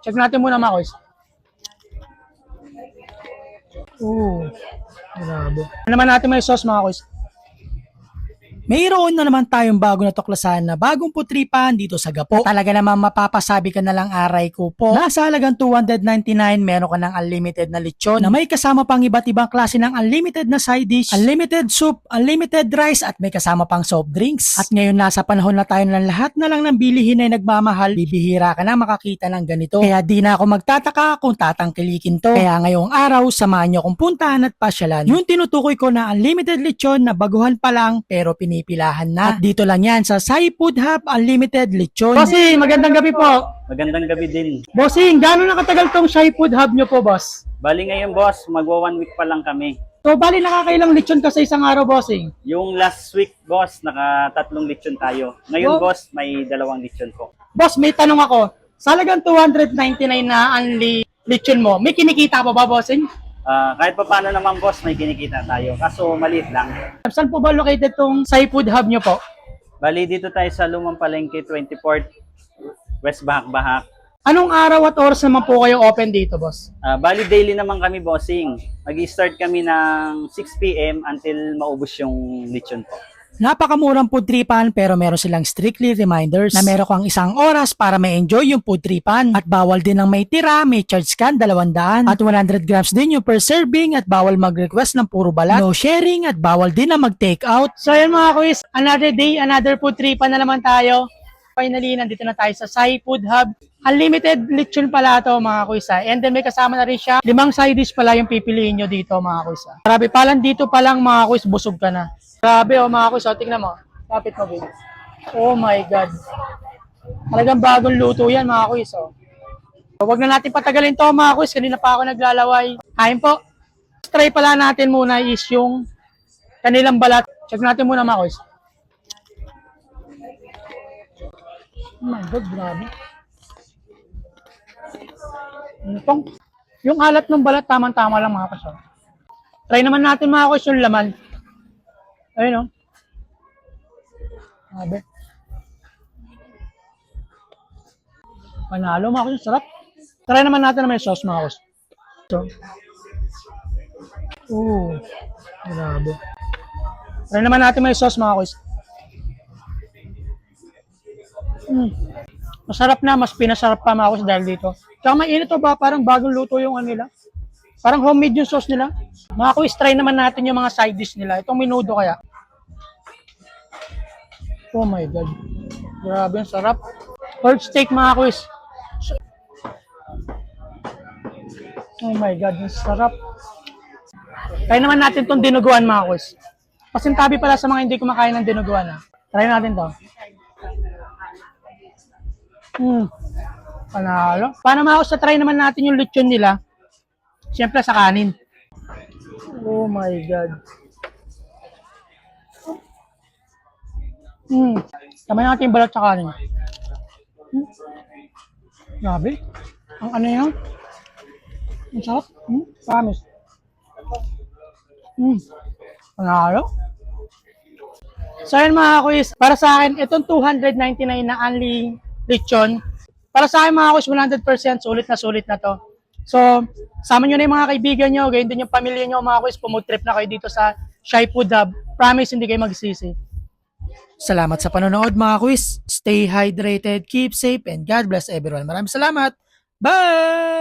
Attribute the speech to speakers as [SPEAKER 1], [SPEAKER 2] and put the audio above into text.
[SPEAKER 1] Check natin muna mga kuys. Grabe. Ano naman natin may sauce mga kuys?
[SPEAKER 2] Mayroon na naman tayong bago na tuklasan na bagong putripan dito sa Gapo. Talaga naman mapapasabi ka na lang aray ko po. Nasa halagang 299, meron ka ng unlimited na lechon na may kasama pang iba't ibang klase ng unlimited na side dish, unlimited soup, unlimited rice at may kasama pang soft drinks. At ngayon nasa panahon na tayo ng lahat na lang ng bilihin ay nagmamahal, bibihira ka na makakita ng ganito. Kaya di na ako magtataka kung tatangkilikin to. Kaya ngayong araw, samahan nyo kung puntahan at pasyalan yung tinutukoy ko na unlimited lechon na baguhan pa lang pero pinipilahan na. At dito lang yan sa Sai Food Hub Unlimited Lechon.
[SPEAKER 1] Bossing, magandang gabi po.
[SPEAKER 3] Magandang gabi din.
[SPEAKER 1] Bossing, gaano nakatagal tong Shai Food Hub nyo po, boss?
[SPEAKER 3] Bali ngayon boss, magwa 1 week pa lang kami.
[SPEAKER 1] So, bali nakakailang lechon ka sa isang araw, bossing?
[SPEAKER 3] Yung last week boss, naka 3 lechon tayo. Ngayon
[SPEAKER 1] Oh.
[SPEAKER 3] boss, may 2 lechon po.
[SPEAKER 1] Boss, may tanong ako. Sa halagang 299 na unli lechon mo, may kinikita pa ba, bossing?
[SPEAKER 3] Kahit pa paano naman boss, may kinikita tayo. Kaso maliit lang.
[SPEAKER 1] Saan po ba located tong Shai Food Hub nyo po?
[SPEAKER 3] Bali dito tayo sa Lumang Palengke, 24th, West Bahak-Bahak.
[SPEAKER 1] Anong araw at oras naman po kayo open dito, boss?
[SPEAKER 3] Bali daily naman kami bossing. Mag-start kami ng 6 p.m. until maubos yung lechon po.
[SPEAKER 2] Napakamurang food tripan pero meron silang strictly reminders na meron kang isang oras para ma-enjoy yung food tripan at bawal din ang may tira, may charge can 200 at 100 grams din yung per serving at bawal mag-request ng puro balat, no sharing at bawal din na mag-take out.
[SPEAKER 1] So ayun mga kuis, another day, another food tripan na naman tayo. Finally, nandito na tayo sa Shai Food Hub. Unlimited lechon pala ito mga kuisa. And then may kasama na rin siya. 5 side dish pala yung pipiliin nyo dito mga kuisa. Grabe, palang dito palang mga kuis, busog ka na. Grabe oh mga kuis, tingnan mo. Kapit mo, baby. Oh my God. Talagang bagong luto yan mga kuis. So, huwag na natin patagalin to mga kuis. Kanina pa ako naglalaway. Kain po. Try pala natin muna is yung kanilang balat. Check natin muna mga kuis. Oh my God, grabe. Itong, yung alat ng balat, tamang-tama lang mga kasyo. Try naman natin mga kasyo yung laman. Ayun o. Grabe. Panalo mga kasyo, sarap. Try naman natin na may sauce mga kasyo. So. Grabe. Try naman natin may sauce mga kasyo. Masarap na, mas pinasarap pa mga kuis dahil dito. Tsaka mainit to ba, parang bagong luto yung ano nila. Parang homemade yung sauce nila. Mga kuis, try naman natin yung mga side dish nila. Itong menudo kaya. Oh my God. Grabe, ang sarap. Pork steak mga kuis. Oh my God, ang sarap. Try naman natin itong dinuguan mga kuis. Pasintabi pala sa mga hindi kumakain ng dinuguan. Try natin to. Panalo. Paano mga sa try naman natin yung lechon nila? Siyempre sa kanin. Oh my God. Tama natin yung balat sa kanin. Grabe. Ang ano yun? Ang sarap. Promise. Panalo. So yun mga kuis, para sa akin, itong 299 na only lechon, para sa akin mga kuis, 100% sulit na to. So, sama nyo na yung mga kaibigan nyo, gayon din yung pamilya nyo mga kuis, pumutrip na kayo dito sa Shai Food Hub. Promise, hindi kayo magsisi.
[SPEAKER 2] Salamat sa panonood mga quiz. Stay hydrated, keep safe, and God bless everyone. Maraming salamat. Bye!